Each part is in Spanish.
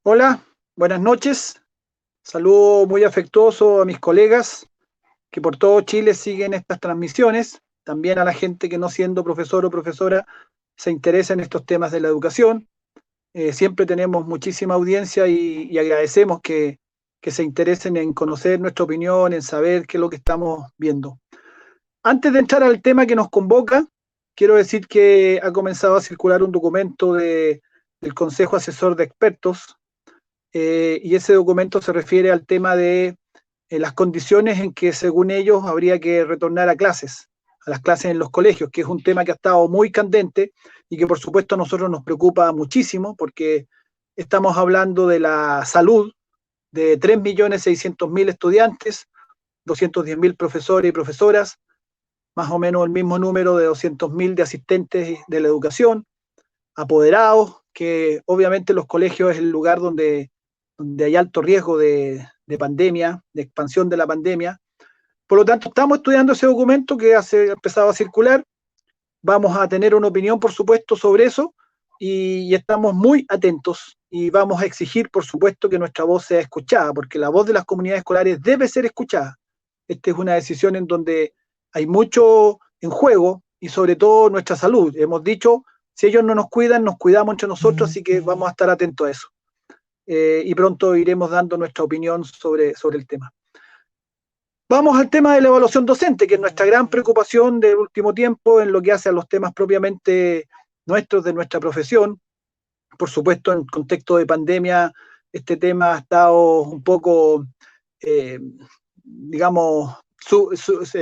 Hola, buenas noches. Saludo muy afectuoso a mis colegas que por todo Chile siguen estas transmisiones, también a la gente que no siendo profesor o profesora se interesa en estos temas de la educación. Siempre tenemos muchísima audiencia y agradecemos que se interesen en conocer nuestra opinión, en saber qué es lo que estamos viendo. Antes de entrar al tema que nos convoca, quiero decir que ha comenzado a circular un documento del Consejo Asesor de Expertos, y ese documento se refiere al tema de las condiciones en que, según ellos, habría que retornar a las clases en los colegios, que es un tema que ha estado muy candente y que, por supuesto, a nosotros nos preocupa muchísimo porque estamos hablando de la salud de 3.600.000 estudiantes, 210.000 profesores y profesoras, más o menos el mismo número de 200.000 de asistentes de la educación, apoderados, que obviamente los colegios es el lugar donde hay alto riesgo de pandemia, de expansión de la pandemia. Por lo tanto, estamos estudiando ese documento que ha empezado a circular. Vamos a tener una opinión, por supuesto, sobre eso y estamos muy atentos y vamos a exigir, por supuesto, que nuestra voz sea escuchada, porque la voz de las comunidades escolares debe ser escuchada. Esta es una decisión en donde hay mucho en juego y sobre todo nuestra salud. Hemos dicho, si ellos no nos cuidan, nos cuidamos entre nosotros, así que vamos a estar atentos a eso. Y pronto iremos dando nuestra opinión sobre el tema. Vamos al tema de la evaluación docente, que es nuestra gran preocupación del último tiempo en lo que hace a los temas propiamente nuestros de nuestra profesión. Por supuesto, en contexto de pandemia, este tema ha estado un poco, digamos,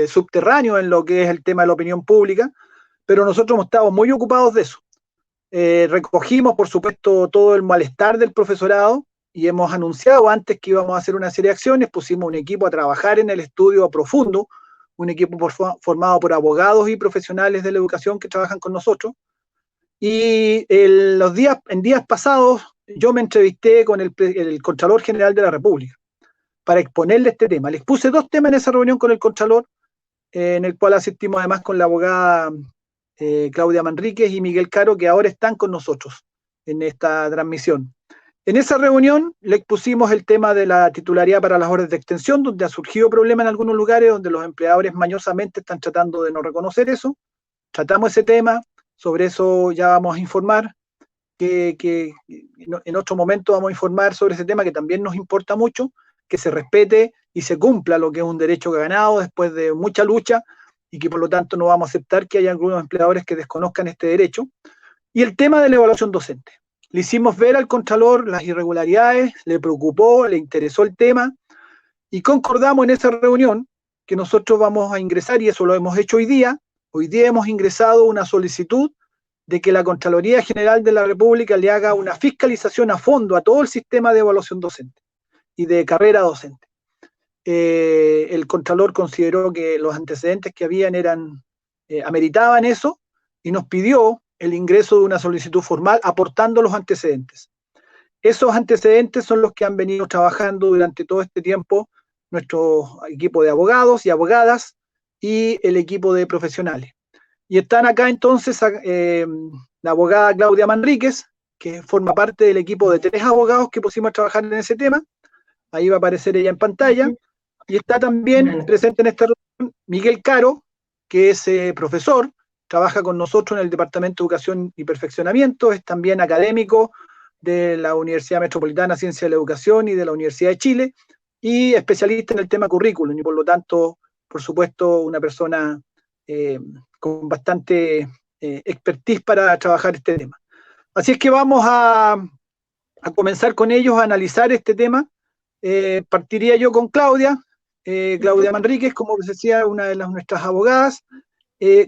subterráneo en lo que es el tema de la opinión pública, pero nosotros hemos estado muy ocupados de eso. Recogimos, por supuesto, todo el malestar del profesorado y hemos anunciado antes que íbamos a hacer una serie de acciones. Pusimos un equipo a trabajar en el estudio a profundo, un equipo formado por abogados y profesionales de la educación que trabajan con nosotros. Y en días pasados yo me entrevisté con el Contralor General de la República para exponerle este tema. Les puse dos temas en esa reunión con el Contralor, en el cual asistimos además con la abogada Claudia Manríquez y Miguel Caro, que ahora están con nosotros en esta transmisión. En esa reunión le expusimos el tema de la titularidad para las horas de extensión, donde ha surgido problema en algunos lugares, donde los empleadores mañosamente están tratando de no reconocer eso. Tratamos ese tema, sobre eso ya vamos a informar, que en otro momento vamos a informar sobre ese tema que también nos importa mucho, que se respete y se cumpla lo que es un derecho ganado después de mucha lucha y que por lo tanto no vamos a aceptar que haya algunos empleadores que desconozcan este derecho. Y el tema de la evaluación docente. Le hicimos ver al Contralor las irregularidades, le preocupó, le interesó el tema y concordamos en esa reunión que nosotros vamos a ingresar, y eso lo hemos hecho hoy día. Hoy día hemos ingresado una solicitud de que la Contraloría General de la República le haga una fiscalización a fondo a todo el sistema de evaluación docente y de carrera docente. El Contralor consideró que los antecedentes que habían ameritaban eso y nos pidió el ingreso de una solicitud formal aportando los antecedentes. Esos antecedentes son los que han venido trabajando durante todo este tiempo nuestro equipo de abogados y abogadas y el equipo de profesionales. Y están acá entonces la abogada Claudia Manríquez, que forma parte del equipo de 3 abogados que pusimos a trabajar en ese tema. Ahí va a aparecer ella en pantalla. Y está también presente en esta reunión Miguel Caro, que es profesor, trabaja con nosotros en el Departamento de Educación y Perfeccionamiento, es también académico de la Universidad Metropolitana Ciencia de la Educación y de la Universidad de Chile, y especialista en el tema currículum, y por lo tanto, por supuesto, una persona con bastante expertise para trabajar este tema. Así es que vamos a comenzar con ellos a analizar este tema. Partiría yo con Claudia Manríquez, como decía, una de nuestras abogadas.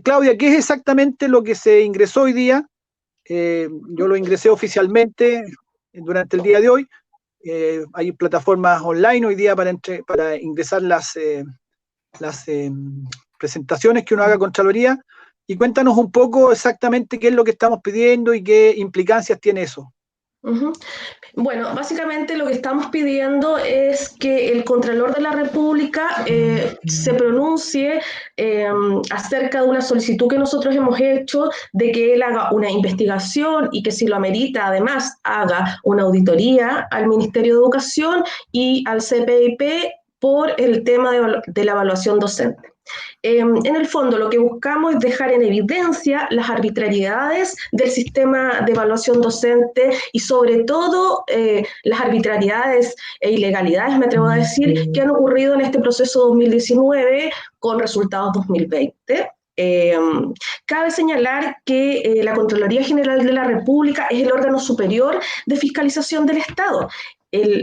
Claudia, ¿qué es exactamente lo que se ingresó hoy día? Yo lo ingresé oficialmente durante el día de hoy. Hay plataformas online hoy día para ingresar las presentaciones que uno haga a Contraloría. Y cuéntanos un poco exactamente qué es lo que estamos pidiendo y qué implicancias tiene eso. Ujú. Bueno, básicamente lo que estamos pidiendo es que el Contralor de la República se pronuncie acerca de una solicitud que nosotros hemos hecho de que él haga una investigación y que si lo amerita además haga una auditoría al Ministerio de Educación y al CPIP por el tema de la evaluación docente. En el fondo, lo que buscamos es dejar en evidencia las arbitrariedades del sistema de evaluación docente y sobre todo las arbitrariedades e ilegalidades, me atrevo a decir, que han ocurrido en este proceso 2019 con resultados 2020. Eh, Cabe señalar que la Contraloría General de la República es el órgano superior de fiscalización del Estado.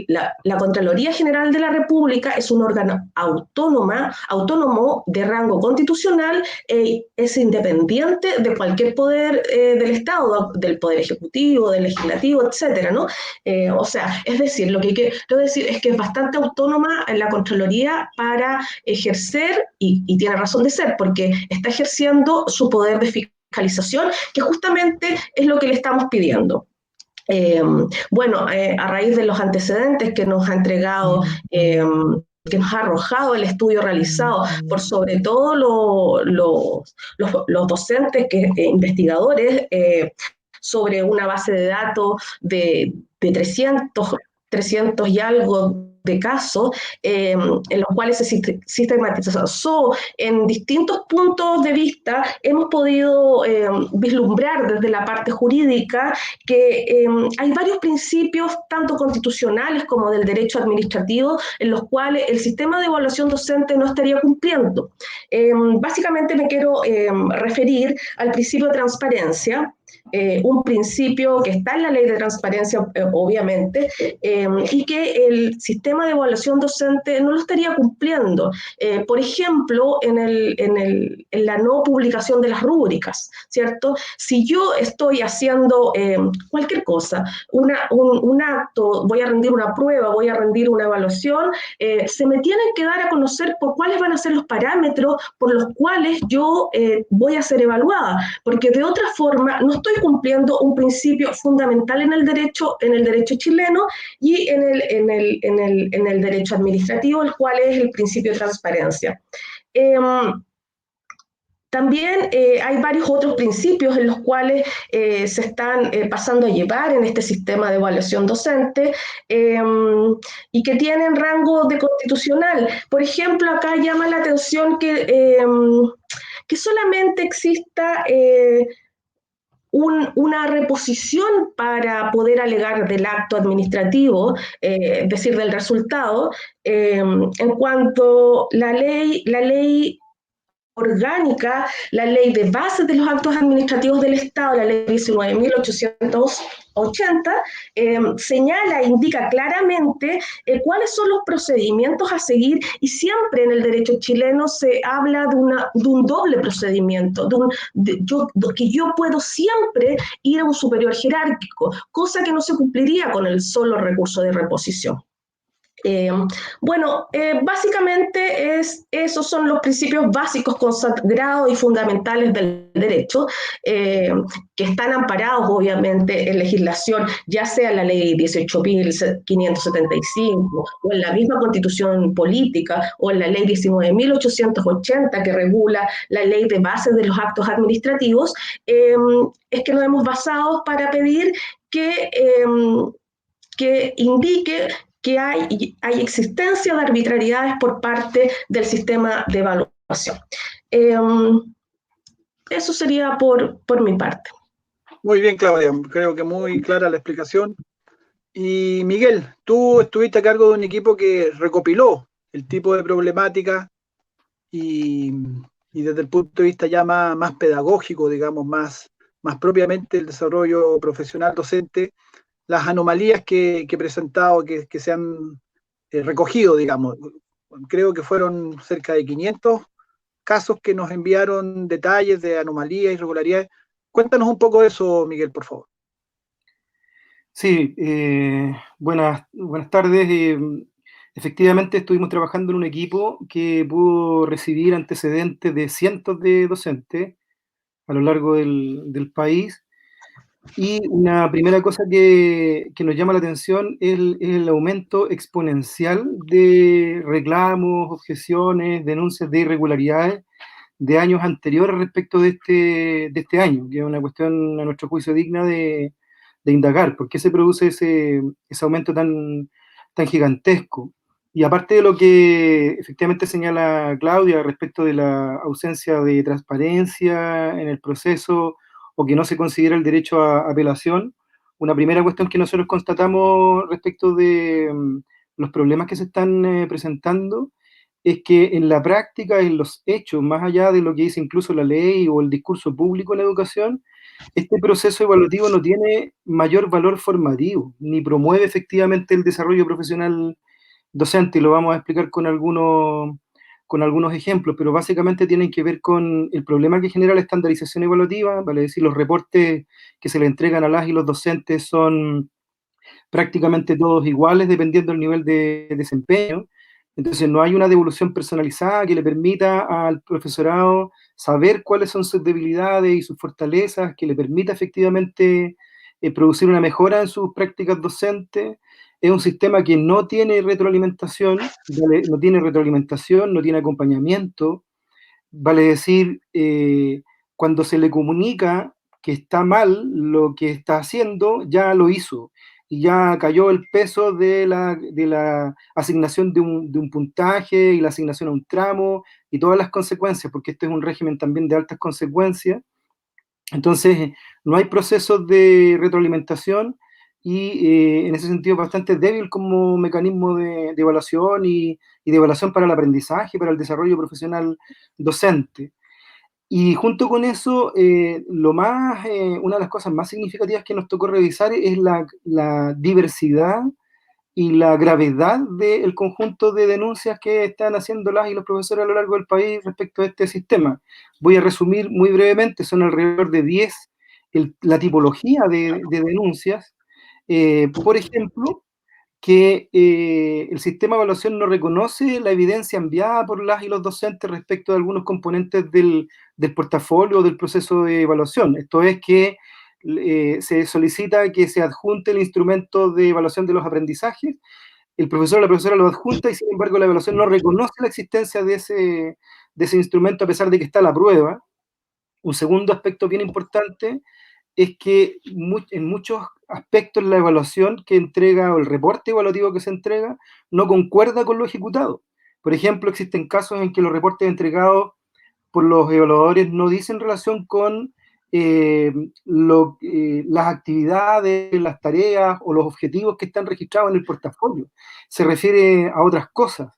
La Contraloría General de la República es un órgano autónomo de rango constitucional, es independiente de cualquier poder del Estado, del Poder Ejecutivo, del Legislativo, etcétera, ¿no? O sea, es decir, lo que quiero decir es que es bastante autónoma en la Contraloría para ejercer, y tiene razón de ser, porque está ejerciendo su poder de fiscalización, que justamente es lo que le estamos pidiendo. Eh, bueno, a raíz de los antecedentes que nos ha entregado, que nos ha arrojado el estudio realizado por sobre todo los docentes, investigadores, sobre una base de datos de 300 y algo de casos, en los cuales se sistematizó en distintos puntos de vista, hemos podido vislumbrar desde la parte jurídica que hay varios principios, tanto constitucionales como del derecho administrativo, en los cuales el sistema de evaluación docente no estaría cumpliendo. Básicamente me quiero referir al principio de transparencia, un principio que está en la ley de transparencia, obviamente, y que el sistema de evaluación docente no lo estaría cumpliendo. Por ejemplo, en la no publicación de las rúbricas, ¿cierto? Si yo estoy haciendo cualquier cosa, un acto, voy a rendir una prueba, voy a rendir una evaluación, se me tienen que dar a conocer por cuáles van a ser los parámetros por los cuales yo voy a ser evaluada, porque de otra forma no estoy cumpliendo un principio fundamental en el derecho chileno y en el derecho administrativo, el cual es el principio de transparencia. Eh, También hay varios otros principios en los cuales se están pasando a llevar en este sistema de evaluación docente eh, y que tienen rango de constitucional. Por ejemplo, acá llama la atención que solamente exista una reposición para poder alegar del acto administrativo, es decir, del resultado, en cuanto la ley orgánica, la ley de bases de los actos administrativos del Estado, la ley 19.880, señala e indica claramente cuáles son los procedimientos a seguir y siempre en el derecho chileno se habla de un doble procedimiento, que yo puedo siempre ir a un superior jerárquico, cosa que no se cumpliría con el solo recurso de reposición. Básicamente esos son los principios básicos consagrados y fundamentales del derecho, que están amparados obviamente en legislación, ya sea en la ley 18.575 o en la misma constitución política o en la ley 19.880 que regula la ley de bases de los actos administrativos, es que nos hemos basado para pedir que indique que hay existencia de arbitrariedades por parte del sistema de evaluación. Eh, Eso sería por mi parte. Muy bien, Claudia, creo que muy clara la explicación. Y Miguel, tú estuviste a cargo de un equipo que recopiló el tipo de problemática y, y desde el punto de vista ya más pedagógico, digamos, más propiamente el desarrollo profesional docente, las anomalías que he presentado, que se han recogido, digamos. Creo que fueron cerca de 500 casos que nos enviaron detalles de anomalías, irregularidades. Cuéntanos un poco de eso, Miguel, por favor. Sí, buenas tardes. Efectivamente, estuvimos trabajando en un equipo que pudo recibir antecedentes de cientos de docentes a lo largo del país Y una primera cosa que nos llama la atención es el aumento exponencial de reclamos, objeciones, denuncias de irregularidades de años anteriores respecto de este año, que es una cuestión, a nuestro juicio, digna de indagar. ¿Por qué se produce ese aumento tan gigantesco? Y aparte de lo que efectivamente señala Claudia respecto de la ausencia de transparencia en el proceso o que no se considera el derecho a apelación, una primera cuestión que nosotros constatamos respecto de los problemas que se están presentando es que en la práctica, en los hechos, más allá de lo que dice incluso la ley o el discurso público en educación, este proceso evaluativo no tiene mayor valor formativo, ni promueve efectivamente el desarrollo profesional docente, y lo vamos a explicar con algunos ejemplos, pero básicamente tienen que ver con el problema que genera la estandarización evaluativa, vale decir, los reportes que se le entregan a las y los docentes son prácticamente todos iguales dependiendo del nivel de desempeño. Entonces no hay una devolución personalizada que le permita al profesorado saber cuáles son sus debilidades y sus fortalezas, que le permita efectivamente producir una mejora en sus prácticas docentes. Es un sistema que no tiene retroalimentación, no tiene acompañamiento, vale decir, cuando se le comunica que está mal lo que está haciendo, ya lo hizo y ya cayó el peso de la asignación de un puntaje y la asignación a un tramo y todas las consecuencias, porque este es un régimen también de altas consecuencias. Entonces, no hay procesos de retroalimentación y en ese sentido es bastante débil como mecanismo de evaluación y de evaluación para el aprendizaje, para el desarrollo profesional docente. Y junto con eso, una de las cosas más significativas que nos tocó revisar es la diversidad y la gravedad del conjunto de denuncias que están haciendo las y los profesores a lo largo del país respecto a este sistema. Voy a resumir muy brevemente, son alrededor de 10 la tipología de denuncias. Por ejemplo, que el sistema de evaluación no reconoce la evidencia enviada por las y los docentes respecto de algunos componentes del portafolio o del proceso de evaluación. Esto es que se solicita que se adjunte el instrumento de evaluación de los aprendizajes, el profesor o la profesora lo adjunta y sin embargo la evaluación no reconoce la existencia de ese instrumento a pesar de que está la prueba. Un segundo aspecto bien importante es que en muchos aspectos la evaluación que entrega o el reporte evaluativo que se entrega no concuerda con lo ejecutado. Por ejemplo, existen casos en que los reportes entregados por los evaluadores no dicen relación con las actividades, las tareas o los objetivos que están registrados en el portafolio. Se refiere a otras cosas.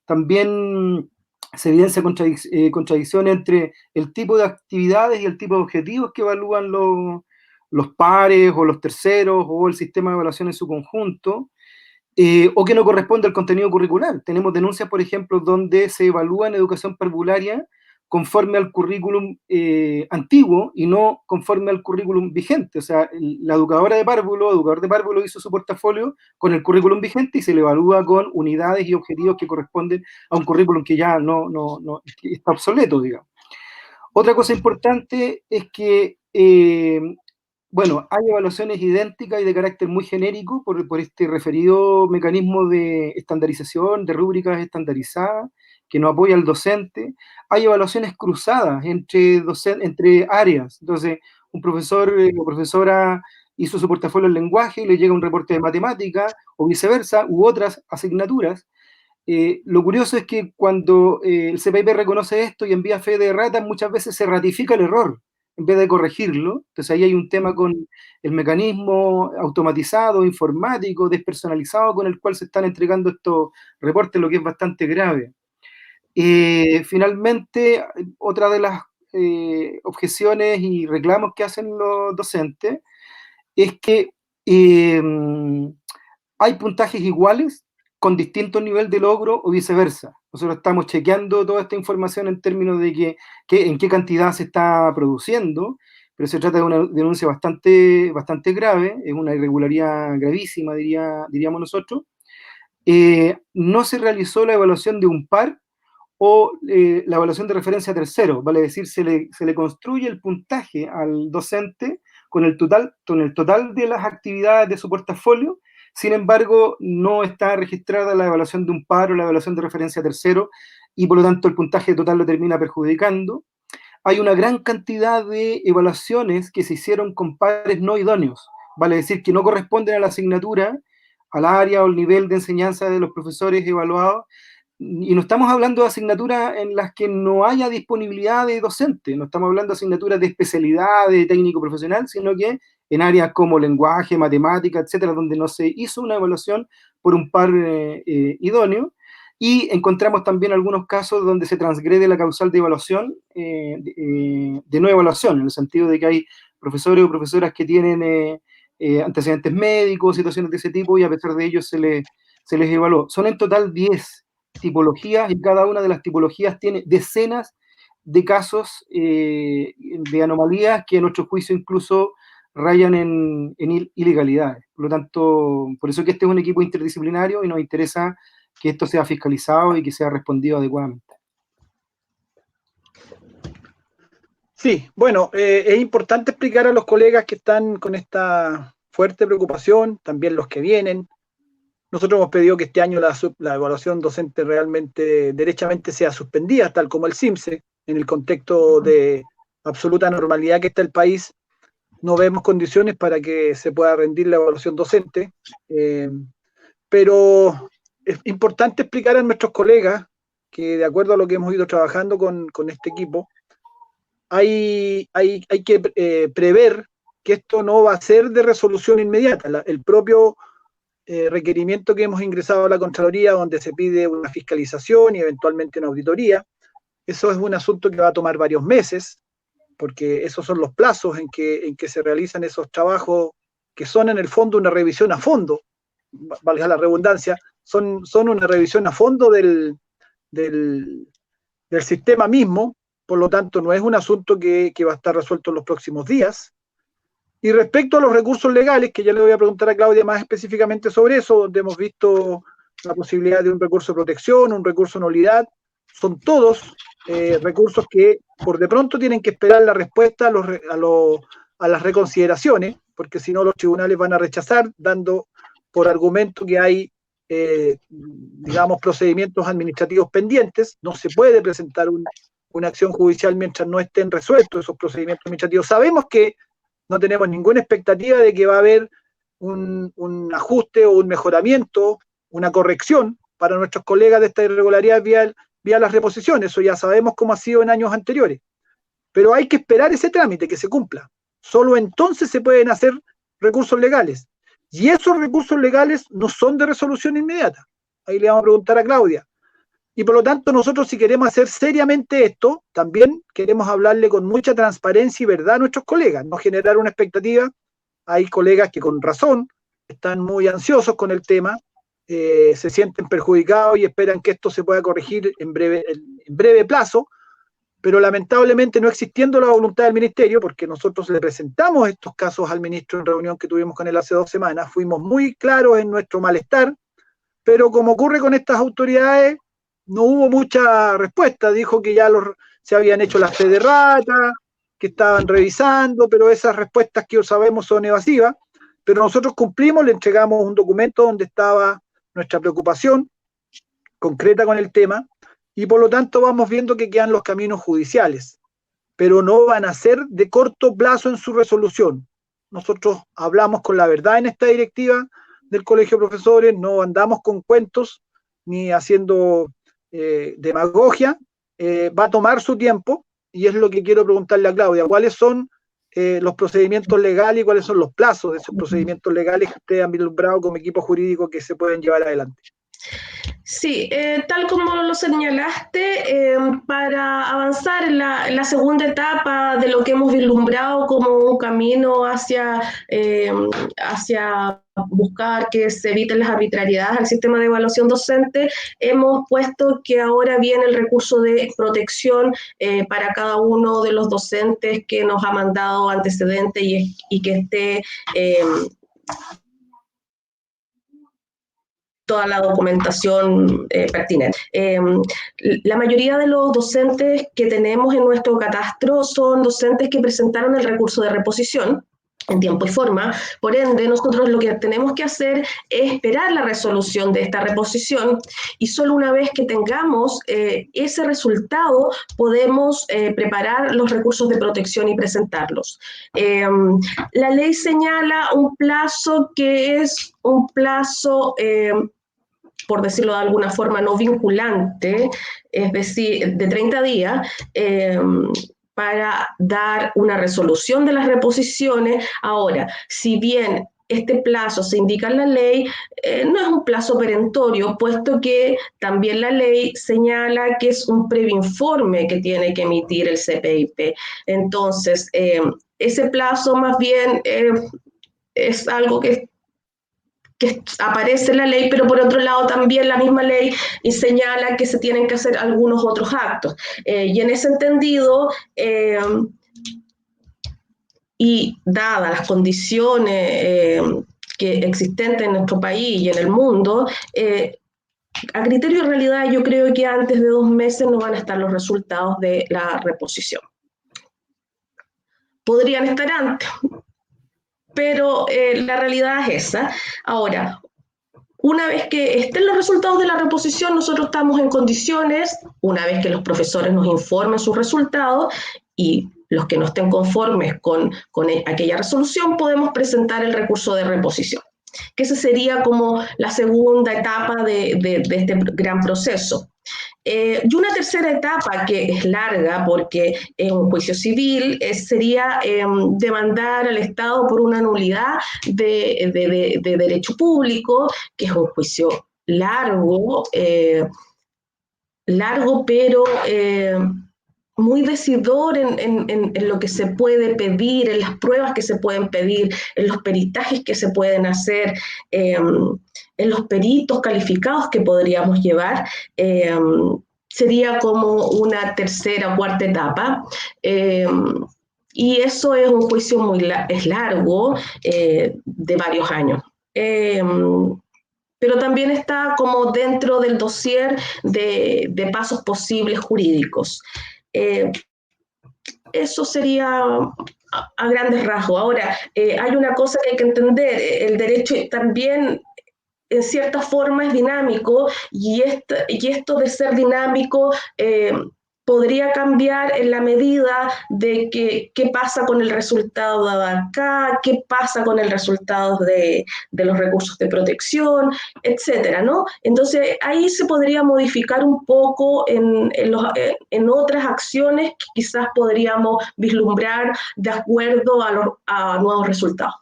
También se evidencia contradicción entre el tipo de actividades y el tipo de objetivos que evalúan los pares o los terceros o el sistema de evaluación en su conjunto, o que no corresponde al contenido curricular. Tenemos denuncias, por ejemplo, donde se evalúa en educación parvularia conforme al currículum antiguo y no conforme al currículum vigente. O sea, la educador de párvulo hizo su portafolio con el currículum vigente y se le evalúa con unidades y objetivos que corresponden a un currículum que ya no está obsoleto, digamos. Otra cosa importante es que bueno, hay evaluaciones idénticas y de carácter muy genérico por este referido mecanismo de estandarización, de rúbricas estandarizadas, que no apoya al docente. Hay evaluaciones cruzadas entre áreas. Entonces, un profesor o profesora hizo su portafolio en lenguaje y le llega un reporte de matemática, o viceversa, u otras asignaturas. Lo curioso es que cuando el CPIP reconoce esto y envía fe de errata, muchas veces se ratifica el error en vez de corregirlo. Entonces ahí hay un tema con el mecanismo automatizado, informático, despersonalizado con el cual se están entregando estos reportes, lo que es bastante grave. Finalmente, otra de las objeciones y reclamos que hacen los docentes es que hay puntajes iguales con distinto nivel de logro o viceversa. Nosotros estamos chequeando toda esta información en términos de en qué cantidad se está produciendo, pero se trata de una denuncia bastante grave, es una irregularidad gravísima, diríamos nosotros. No se realizó la evaluación de un par o la evaluación de referencia a tercero, vale decir, se le construye el puntaje al docente con el total de las actividades de su portafolio. Sin embargo, no está registrada la evaluación de un par o la evaluación de referencia tercero, y por lo tanto el puntaje total lo termina perjudicando. Hay una gran cantidad de evaluaciones que se hicieron con pares no idóneos, vale decir, que no corresponden a la asignatura, al área o al nivel de enseñanza de los profesores evaluados, y no estamos hablando de asignaturas en las que no haya disponibilidad de docente, no estamos hablando de asignaturas de especialidad, de técnico profesional, sino que en áreas como lenguaje, matemática, etcétera, donde no se hizo una evaluación por un par idóneo. Y encontramos también algunos casos donde se transgrede la causal de evaluación, de no evaluación, en el sentido de que hay profesores o profesoras que tienen antecedentes médicos, situaciones de ese tipo, y a pesar de ello se les evaluó. Son en total 10 tipologías, y cada una de las tipologías tiene decenas de casos de anomalías que a nuestro juicio incluso rayan en ilegalidades. Por lo tanto, por eso que este es un equipo interdisciplinario y nos interesa que esto sea fiscalizado y que sea respondido adecuadamente. Sí, bueno, es importante explicar a los colegas que están con esta fuerte preocupación, también los que vienen. Nosotros hemos pedido que este año la evaluación docente realmente, derechamente sea suspendida, tal como el CIMSE, en el contexto de absoluta normalidad que está el país. No vemos condiciones para que se pueda rendir la evaluación docente, pero es importante explicar a nuestros colegas que, de acuerdo a lo que hemos ido trabajando con este equipo, hay que prever que esto no va a ser de resolución inmediata. El propio requerimiento que hemos ingresado a la Contraloría, donde se pide una fiscalización y eventualmente una auditoría, eso es un asunto que va a tomar varios meses, porque esos son los plazos en que se realizan esos trabajos, que son en el fondo una revisión a fondo, valga la redundancia, son una revisión a fondo del sistema mismo. Por lo tanto, no es un asunto que va a estar resuelto en los próximos días. Y respecto a los recursos legales, que ya le voy a preguntar a Claudia más específicamente sobre eso, donde hemos visto la posibilidad de un recurso de protección, un recurso de nulidad, son todos recursos que por de pronto tienen que esperar la respuesta a las reconsideraciones, porque si no los tribunales van a rechazar, dando por argumento que hay, digamos, procedimientos administrativos pendientes. No se puede presentar una acción judicial mientras no estén resueltos esos procedimientos administrativos. Sabemos que no tenemos ninguna expectativa de que va a haber un ajuste o un mejoramiento, una corrección para nuestros colegas de esta irregularidad vía las reposiciones. Eso ya sabemos cómo ha sido en años anteriores. Pero hay que esperar ese trámite que se cumpla. Solo entonces se pueden hacer recursos legales. Y esos recursos legales no son de resolución inmediata. Ahí le vamos a preguntar a Claudia. Y por lo tanto, nosotros, si queremos hacer seriamente esto, también queremos hablarle con mucha transparencia y verdad a nuestros colegas, no generar una expectativa. Hay colegas que con razón están muy ansiosos con el tema, se sienten perjudicados y esperan que esto se pueda corregir en breve plazo, pero lamentablemente no existiendo la voluntad del ministerio, porque nosotros le presentamos estos casos al ministro en reunión que tuvimos con él hace 2 semanas, fuimos muy claros en nuestro malestar, pero como ocurre con estas autoridades, no hubo mucha respuesta. Dijo que ya se habían hecho las fe de rata, que estaban revisando, pero esas respuestas que sabemos son evasivas. Pero nosotros cumplimos, le entregamos un documento donde estaba nuestra preocupación concreta con el tema, y por lo tanto vamos viendo que quedan los caminos judiciales, pero no van a ser de corto plazo en su resolución. Nosotros hablamos con la verdad en esta directiva del Colegio de Profesores, no andamos con cuentos ni haciendo demagogia. Va a tomar su tiempo, y es lo que quiero preguntarle a Claudia: ¿cuáles son los procedimientos legales y cuáles son los plazos de esos procedimientos legales que ustedes han vislumbrado como equipo jurídico que se pueden llevar adelante? Sí, tal como lo señalaste, para avanzar en la segunda etapa de lo que hemos vislumbrado como un camino hacia buscar que se eviten las arbitrariedades al sistema de evaluación docente, hemos puesto que ahora viene el recurso de protección para cada uno de los docentes que nos ha mandado antecedentes y que esté toda la documentación pertinente. La mayoría de los docentes que tenemos en nuestro catastro son docentes que presentaron el recurso de reposición, en tiempo y forma. Por ende, nosotros lo que tenemos que hacer es esperar la resolución de esta reposición y solo una vez que tengamos ese resultado podemos preparar los recursos de protección y presentarlos. La ley señala un plazo que es un plazo por decirlo de alguna forma, no vinculante, es decir, de 30 días, para dar una resolución de las reposiciones. Ahora, si bien este plazo se indica en la ley, no es un plazo perentorio, puesto que también la ley señala que es un previo informe que tiene que emitir el CPIP. Entonces, ese plazo más bien es algo que aparece en la ley, pero por otro lado también la misma ley señala que se tienen que hacer algunos otros actos. Y en ese entendido, y dadas las condiciones que existentes en nuestro país y en el mundo, a criterio de realidad yo creo que antes de 2 meses no van a estar los resultados de la reposición. Podrían estar antes, pero la realidad es esa. Ahora, una vez que estén los resultados de la reposición, nosotros estamos en condiciones, una vez que los profesores nos informen sus resultados y los que no estén conformes con aquella resolución, podemos presentar el recurso de reposición, que esa sería como la segunda etapa de este gran proceso. Y una tercera etapa que es larga, porque en un juicio civil sería demandar al Estado por una nulidad de derecho público, que es un juicio largo, pero muy decidor en lo que se puede pedir, en las pruebas que se pueden pedir, en los peritajes que se pueden hacer, en los peritos calificados que podríamos llevar. Sería como una tercera o cuarta etapa. Y eso es un juicio es largo, de varios años. Pero también está como dentro del dossier de pasos posibles jurídicos. Eso sería a grandes rasgos. Ahora, hay una cosa que hay que entender, el derecho también en cierta forma es dinámico y esto de ser dinámico podría cambiar en la medida de qué pasa con el resultado de acá, qué pasa con el resultado de los recursos de protección, etcétera, ¿no? Entonces ahí se podría modificar un poco en otras acciones que quizás podríamos vislumbrar de acuerdo a nuevos resultados.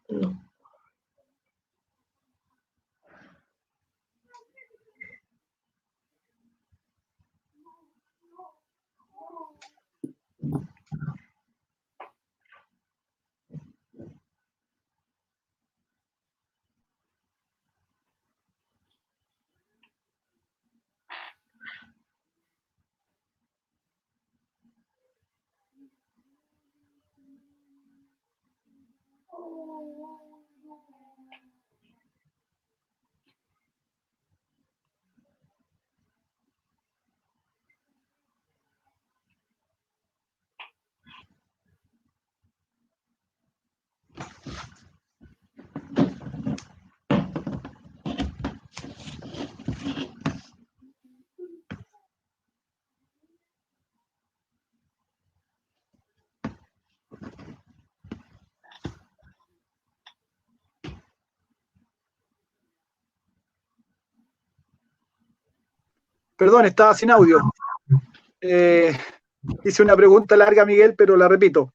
No. Perdón, estaba sin audio. Hice una pregunta larga, Miguel, pero la repito.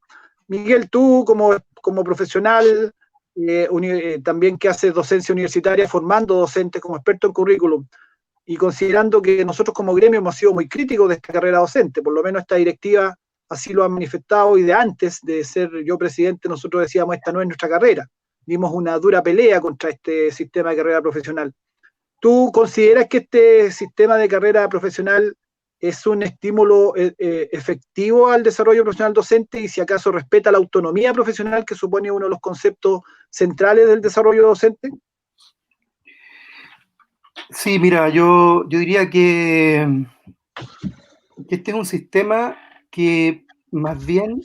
Miguel, tú como profesional, también que haces docencia universitaria, formando docentes como experto en currículum, y considerando que nosotros como gremio hemos sido muy críticos de esta carrera docente, por lo menos esta directiva así lo ha manifestado, y de antes de ser yo presidente nosotros decíamos esta no es nuestra carrera, dimos una dura pelea contra este sistema de carrera profesional. ¿Tú consideras que este sistema de carrera profesional es un estímulo efectivo al desarrollo profesional docente y si acaso respeta la autonomía profesional que supone uno de los conceptos centrales del desarrollo docente? Sí, mira, yo diría que que este es un sistema que más bien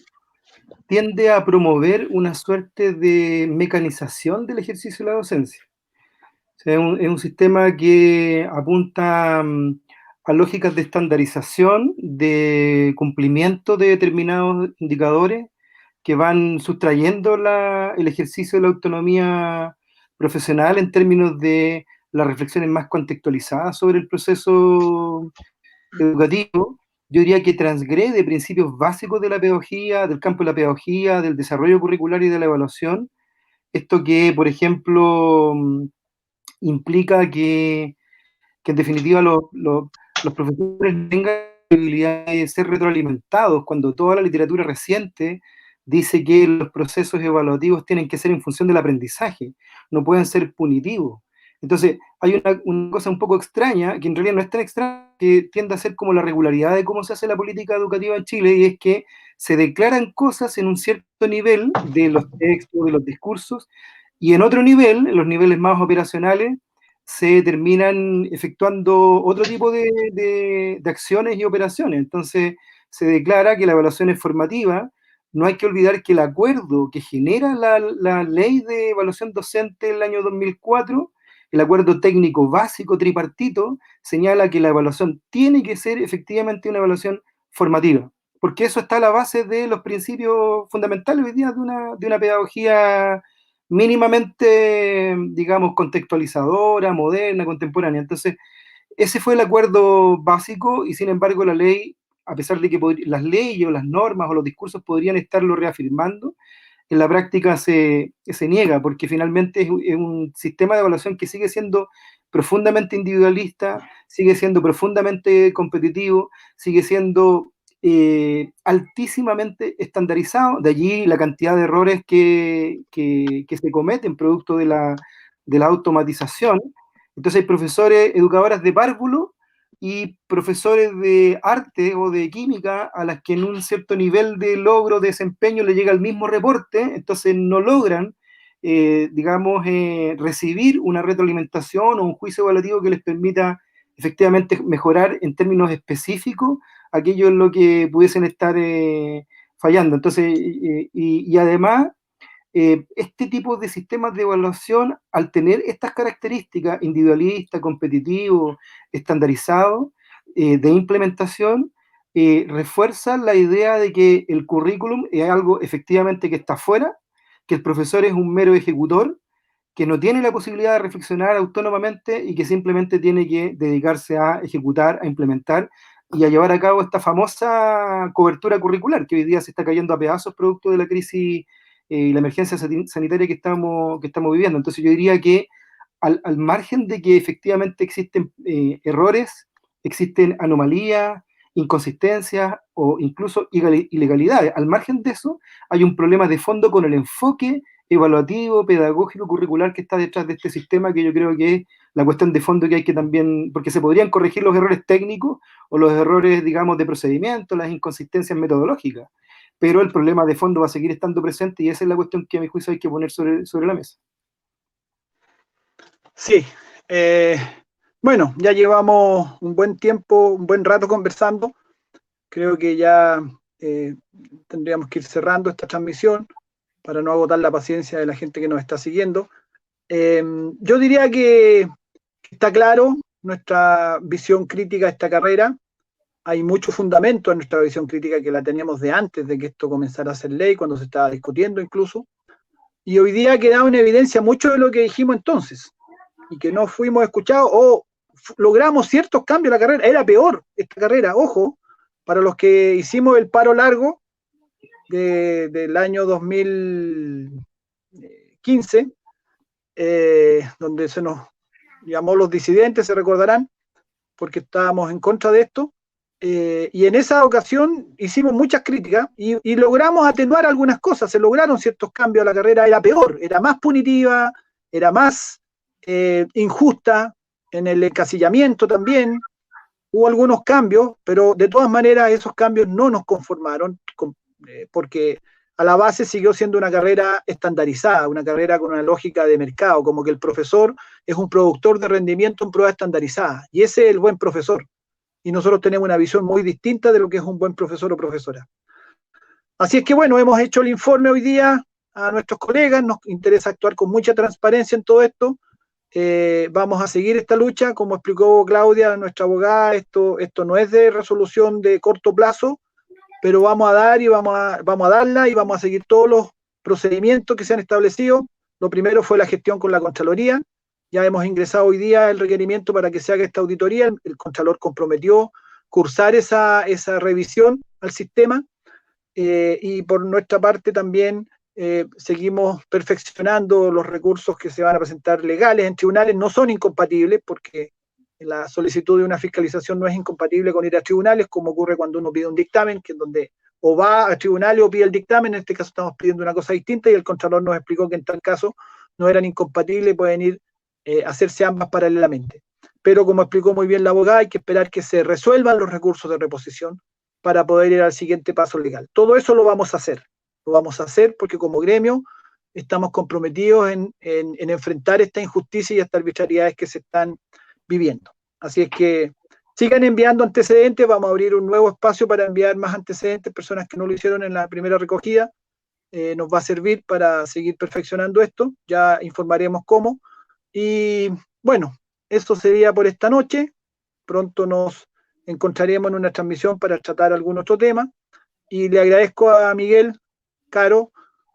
tiende a promover una suerte de mecanización del ejercicio de la docencia. O sea, es un sistema que apunta a lógicas de estandarización, de cumplimiento de determinados indicadores que van sustrayendo el ejercicio de la autonomía profesional en términos de las reflexiones más contextualizadas sobre el proceso educativo. Yo diría que transgrede principios básicos de la pedagogía, del campo de la pedagogía, del desarrollo curricular y de la evaluación. Esto que, por ejemplo, implica que en definitiva los profesores tengan la posibilidad de ser retroalimentados cuando toda la literatura reciente dice que los procesos evaluativos tienen que ser en función del aprendizaje, no pueden ser punitivos. Entonces, hay una cosa un poco extraña, que en realidad no es tan extraña, que tiende a ser como la regularidad de cómo se hace la política educativa en Chile, y es que se declaran cosas en un cierto nivel de los textos, de los discursos, y en otro nivel, en los niveles más operacionales, se terminan efectuando otro tipo de acciones y operaciones. Entonces, se declara que la evaluación es formativa. No hay que olvidar que el acuerdo que genera la ley de evaluación docente del año 2004, el acuerdo técnico básico tripartito, señala que la evaluación tiene que ser efectivamente una evaluación formativa, porque eso está a la base de los principios fundamentales hoy día de una pedagogía mínimamente, digamos, contextualizadora, moderna, contemporánea. Entonces, ese fue el acuerdo básico y sin embargo la ley, a pesar de que las leyes o las normas o los discursos podrían estarlo reafirmando, en la práctica se niega porque finalmente es un sistema de evaluación que sigue siendo profundamente individualista, sigue siendo profundamente competitivo, sigue siendo altísimamente estandarizado, de allí la cantidad de errores que se cometen producto de la automatización. Entonces hay profesores, educadoras de párvulo y profesores de arte o de química a las que en un cierto nivel de logro, de desempeño, le llega el mismo reporte, entonces no logran, digamos, recibir una retroalimentación o un juicio evaluativo que les permita efectivamente mejorar en términos específicos aquello en lo que pudiesen estar fallando. Entonces, y además, este tipo de sistemas de evaluación, al tener estas características individualista, competitivo, estandarizado, de implementación, refuerza la idea de que el currículum es algo efectivamente que está fuera, que el profesor es un mero ejecutor, que no tiene la posibilidad de reflexionar autónomamente y que simplemente tiene que dedicarse a ejecutar, a implementar y a llevar a cabo esta famosa cobertura curricular que hoy día se está cayendo a pedazos producto de la crisis y la emergencia sanitaria que estamos viviendo. Entonces yo diría que al margen de que efectivamente existen errores, existen anomalías, inconsistencias o incluso ilegalidades, al margen de eso hay un problema de fondo con el enfoque evaluativo, pedagógico, curricular que está detrás de este sistema, que yo creo que es la cuestión de fondo que hay que también, porque se podrían corregir los errores técnicos o los errores, digamos, de procedimiento, las inconsistencias metodológicas, pero el problema de fondo va a seguir estando presente y esa es la cuestión que a mi juicio hay que poner sobre la mesa. Sí, bueno, ya llevamos un buen tiempo, un buen rato conversando. Creo que ya tendríamos que ir cerrando esta transmisión para no agotar la paciencia de la gente que nos está siguiendo. Yo diría que está claro nuestra visión crítica de esta carrera. Hay mucho fundamento en nuestra visión crítica que la teníamos de antes de que esto comenzara a ser ley, cuando se estaba discutiendo incluso. Y hoy día ha quedado en evidencia mucho de lo que dijimos entonces y que no fuimos escuchados o logramos ciertos cambios en la carrera. Era peor esta carrera, ojo, para los que hicimos el paro largo del año 2015, donde se nos llamó los disidentes, se recordarán, porque estábamos en contra de esto. Y en esa ocasión hicimos muchas críticas y logramos atenuar algunas cosas, se lograron ciertos cambios a la carrera, era peor, era más punitiva, era más injusta en el encasillamiento también, hubo algunos cambios, pero de todas maneras esos cambios no nos conformaron, porque a la base siguió siendo una carrera estandarizada, una carrera con una lógica de mercado, como que el profesor es un productor de rendimiento en pruebas estandarizadas, y ese es el buen profesor. y nosotros tenemos una visión muy distinta de lo que es un buen profesor o profesora. Así es que bueno, hemos hecho el informe hoy día a nuestros colegas, nos interesa actuar con mucha transparencia en todo esto. Vamos a seguir esta lucha, como explicó Claudia, nuestra abogada, esto no es de resolución de corto plazo, pero vamos a dar y vamos a darla y vamos a seguir todos los procedimientos que se han establecido. Lo primero fue la gestión con la Contraloría. Ya hemos ingresado hoy día el requerimiento para que se haga esta auditoría. El Contralor comprometió cursar esa revisión al sistema, y por nuestra parte también seguimos perfeccionando los recursos que se van a presentar legales en tribunales. No son incompatibles, porque la solicitud de una fiscalización no es incompatible con ir a tribunales, como ocurre cuando uno pide un dictamen, que es donde o va a tribunales o pide el dictamen. En este caso estamos pidiendo una cosa distinta, y el Contralor nos explicó que en tal caso no eran incompatibles, pueden ir hacerse ambas paralelamente. Pero como explicó muy bien la abogada, hay que esperar que se resuelvan los recursos de reposición para poder ir al siguiente paso legal. Todo eso lo vamos a hacer porque como gremio estamos comprometidos en enfrentar esta injusticia y estas arbitrariedades que se están viviendo. Así es que sigan enviando antecedentes, vamos a abrir un nuevo espacio para enviar más antecedentes, personas que no lo hicieron en la primera recogida. Nos va a servir para seguir perfeccionando esto, ya informaremos cómo. Y bueno, eso sería por esta noche. Pronto nos encontraremos en una transmisión para tratar algún otro tema, y le agradezco a Miguel Caro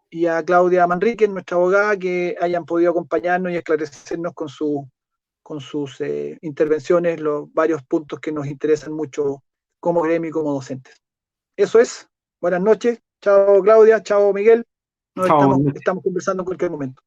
y a Claudia Manrique, nuestra abogada, que hayan podido acompañarnos y esclarecernos con sus intervenciones los varios puntos que nos interesan mucho como gremio y como docentes. Eso es. Buenas noches. Chao Claudia, chao Miguel. Estamos conversando en cualquier momento.